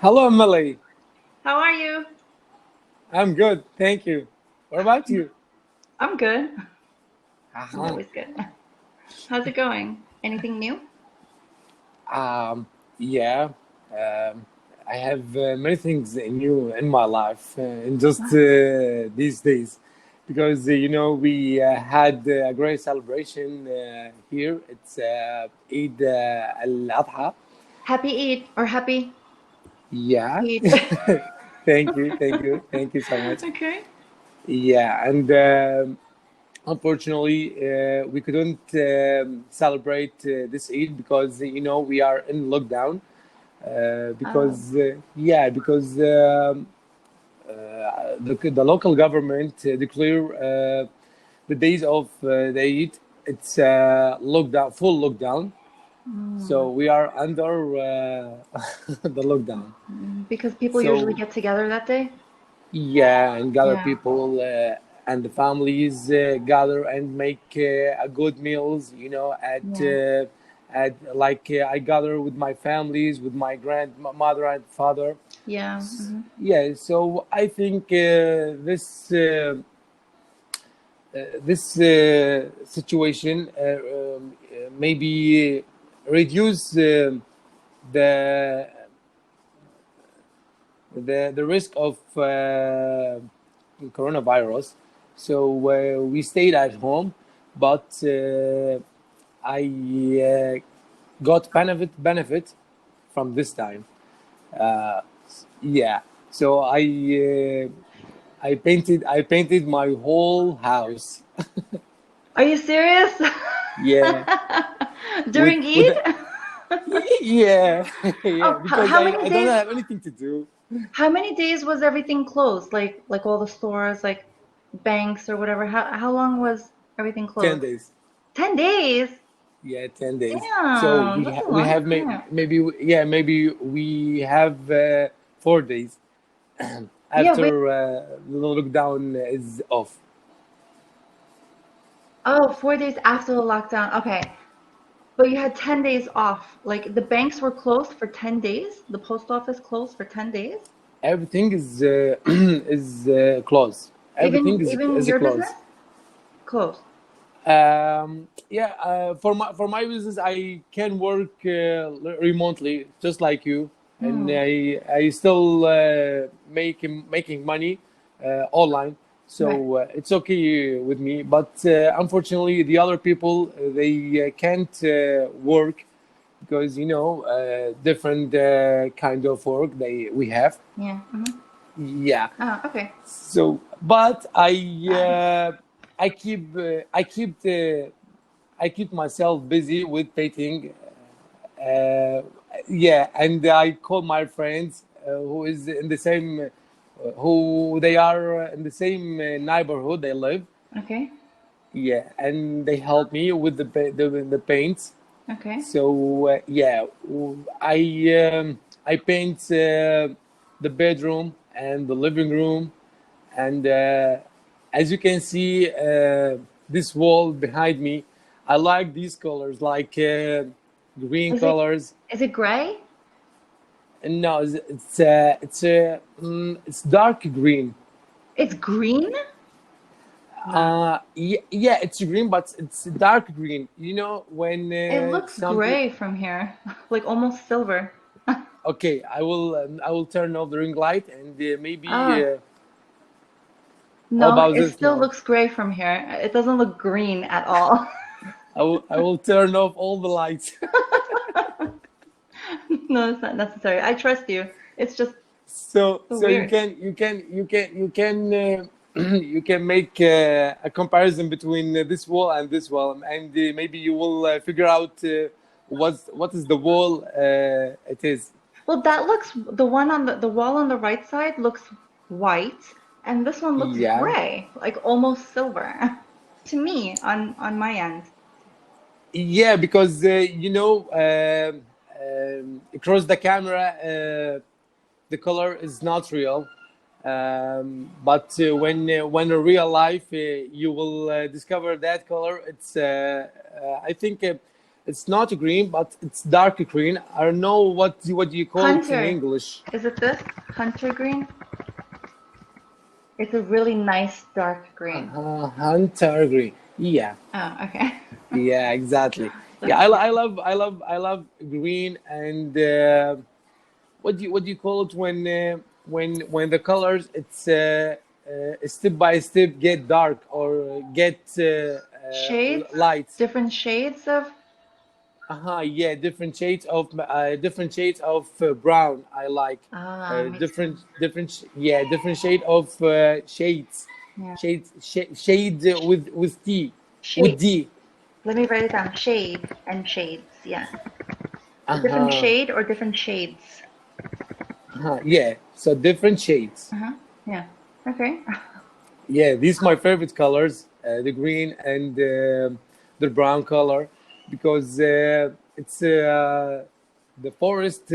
Hello, Emily. How are you? I'm good, thank you. What about you? I'm good. I'm Uh-huh. always good. How's it going? Anything new? Yeah, I have many things new in my life in just these days because we had a great celebration here. It's Eid al-Adha. Happy Eid or happy Yeah, Eid. thank you so much. Okay. Yeah, and unfortunately, we couldn't celebrate this Eid because we are in lockdown. Oh. Because the local government declare the days of the Eid. It's lockdown, full lockdown. Mm. So we are under the lockdown. Because people usually So get together that day? yeah, and gather Yeah. people and the families gather and make a good meals. Yeah. At like I gather with my families, with my grandmother and father. Yeah. Yeah, so I think this situation maybe reduce the the risk of coronavirus. So we stayed at home, but I got benefit from this time. Uh, yeah. So I painted my whole house. Are you serious? Yeah. With During with Eid? yeah yeah Oh, because how I many don't days? have anything to do. How many days was everything closed? Like all the stores, like banks or whatever. How long was everything 10 closed? days. 10 days? Yeah, 10 days. So Damn, that's a we long have time. maybe we have 4 days Yeah, wait. after the lockdown is off. Oh, 4 days after the lockdown. Okay. But you had 10 days off. Like the banks were closed for 10 days? The post office closed for 10 days? Everything is is closed. Everything Even is your business? closed. Closed. Yeah, for my business, I can work remotely, just like you, and Hmm. I still making money online, Right. so it's okay with me. But unfortunately, the other people they can't work because different kind of work we have. Yeah. Yeah, Oh, okay. so but Sad. I keep myself busy with painting. Uh, yeah, and I call my friends who is in the same, who they are in the same neighborhood they live. Okay. Yeah, and they help me with the paints. Okay. So yeah, I paint the bedroom and the living room, and as you can see, this wall behind me, I like these colors, like green Is it colors. is it gray? No, it's dark green. It's green? Wow. Yeah, it's green, but it's dark green. When It looks something. gray from here. Like almost silver. Okay, I will turn off the ring light and maybe. Oh, How no, about it this still now? looks gray from here. It doesn't look green at all. I will turn off all the lights. No, it's not necessary. I trust you. It's just so so so you weird. can you can make a comparison between this wall and this wall, and maybe you will figure out what is the wall it is. Well, that looks the one on the wall on the right side looks white, and this one looks Yeah, gray, like almost silver to me on my end. yeah, because across the camera the color is not real. But when in real life you will discover that color. It's I think It's not green, but it's dark green. I don't know what do you call it in Hunter. English. Is it this? Hunter green? It's a really nice dark green. Hunter green. Yeah. Oh, okay. Yeah, exactly. Yeah, I love green and what do you call it when the colors it's step by step get dark or get Shades? light. Different shades of? Yeah, different shades of brown. I like Me different too. different different shade of shades. Yeah. Shade with T with Shade. D. Let me write it down. Shade and shades. Yeah. Different shade or different shades? Yeah, so different shades. Yeah. Okay. Yeah, these are my favorite colors, the green and the brown color, because it's the forest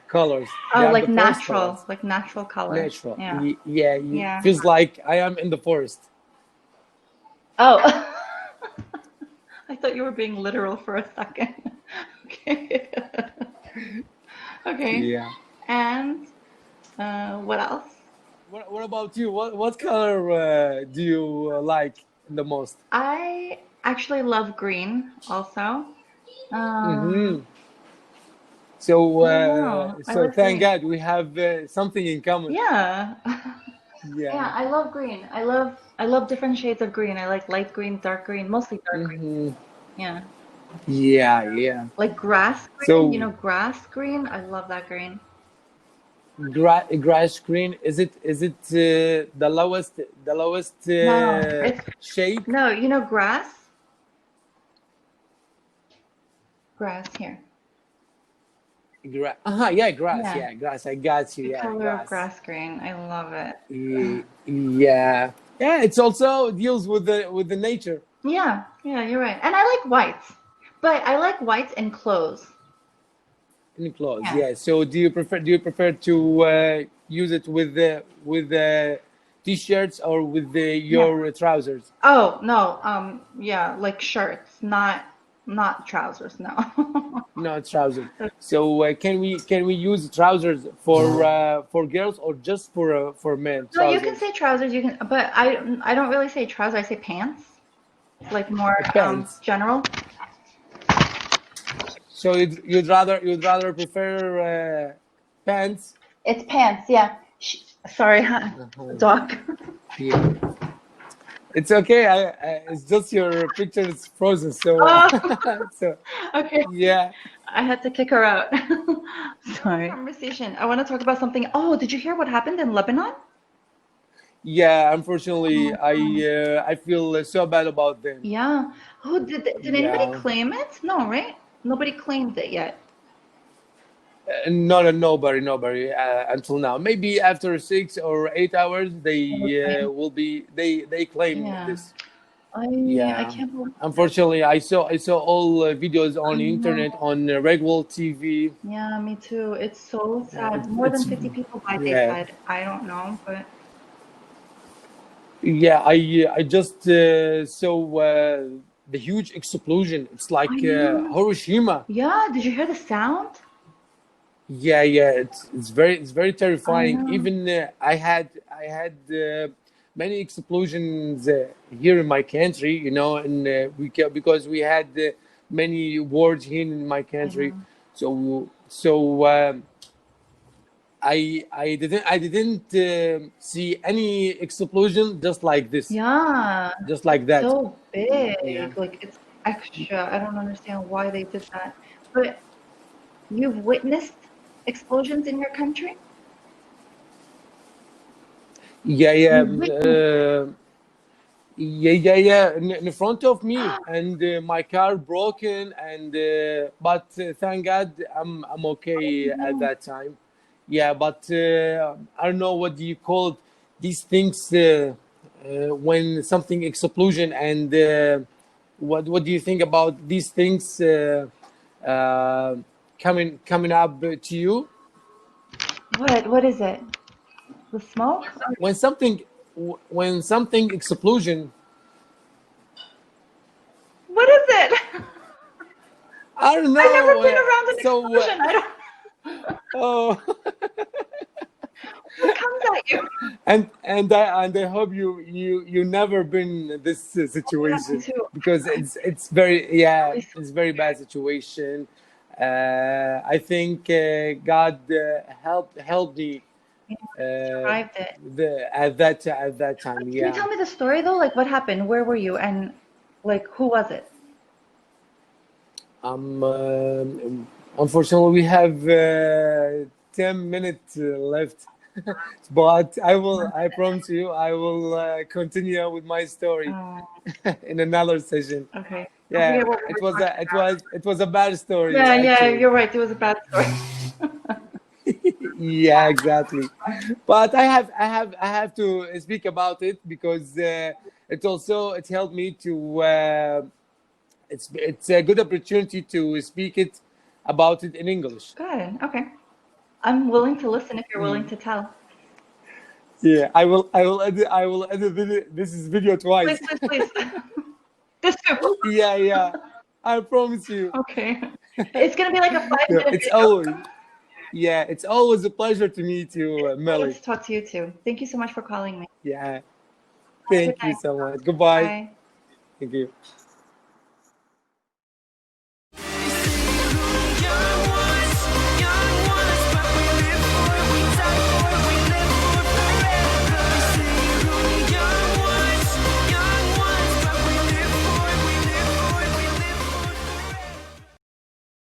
colors. Oh, They are like the forest natural, colors. like natural color. Natural. Yeah. Yeah, Yeah. feels like I am in the forest. Oh. I thought you were being literal for a second. Okay. Okay. Yeah. And what else? What about you? What color do you like the most? I actually love green also. Mm-hmm. So I don't know. I so like thank green. God we have something in common. Yeah. Yeah. Yeah, I love green. I love different shades of green. I like light green, dark green, mostly dark green. Mm-hmm. Yeah. Yeah. Like grass green, you So know, grass green. I love that green. grass green, is it the lowest No, it's shade? no, you know, grass. Grass here. Yeah, grass. Yeah, Yeah, grass. I got you. the Yeah, color of grass. grass green. I love it. Yeah. It's also deals with the nature. Yeah, you're right. And I like whites, but I like whites in clothes. In clothes. Yeah. Yeah. So do you prefer to use it with t-shirts or with your trousers? Oh, no, yeah, like shirts, not trousers, no. No trousers. So can we use trousers for girls or just for men No, you can trousers? say trousers, you can, but I don't really say trousers, I say pants, like more Pants. general. So you'd rather prefer pants? It's pants, yeah. Sorry, dog. Yeah. It's okay. It's just your picture is frozen. So Oh, so okay. yeah. I had to kick her out. Sorry. Conversation. I want to talk about something. Oh, did you hear what happened in Lebanon? Yeah, unfortunately, Oh, God. I feel so bad about them. Yeah. Who did anybody Yeah. claim it? No, right? Nobody claimed it yet. No, nobody until now. Maybe after 6 or 8 hours, they Never claimed. will be they claim Yeah. this. I Yeah. can't believe it. Unfortunately, I saw all videos on I the know. internet on regular TV. Yeah, me too. It's so sad. More than It's 50 people died, they yeah said. I don't know, but yeah. I just saw the huge explosion. It's I like know. Hiroshima. Yeah, did you hear the sound? Yeah. It's very I terrifying. know. Even I had many explosions here in my country. You know, and because we had many wars here in my I country. know. So I didn't see any explosion just like this, Yeah, just like it's that. so Yeah. big. Like it's extra. I don't understand why they did that. But you've witnessed explosions in your country? Yeah. You've witnessed it. Yeah. In front of me, and my car broken, and but thank God I'm okay at No. that time. Yeah, but I don't know what do you call these things when something explosion, and what do you think about these things uh, coming up to you What is it? The smoke? when something when something explosion. What is it? I don't know. I've never been around an so, explosion. I don't. oh, What comes at you? and I hope you never been in this situation, Me too. because it's very it's very bad situation. I think God helped me Survived it. at that time. Can you tell me the story though? Like what happened? Where were you? And like who was it? Unfortunately, we have 10 minutes left, but I promise you, I will continue with my story in another session. Okay. Yeah, it was a bad story. Yeah, actually. you're right. It was a bad story. Yeah, exactly. But I have to speak about it, because it helped me to. It's a good opportunity to speak it about it in English. Good. Okay. I'm willing to listen if you're willing to tell. Yeah, I will edit this video twice. Please. This too. Yeah. I promise you. Okay. It's gonna be like a 5-minute It's video. it's always a pleasure to meet you, Melly. Nice to talk to you too. Thank you so much for calling me. Yeah. Thank you so much. Goodbye. Bye. Thank you.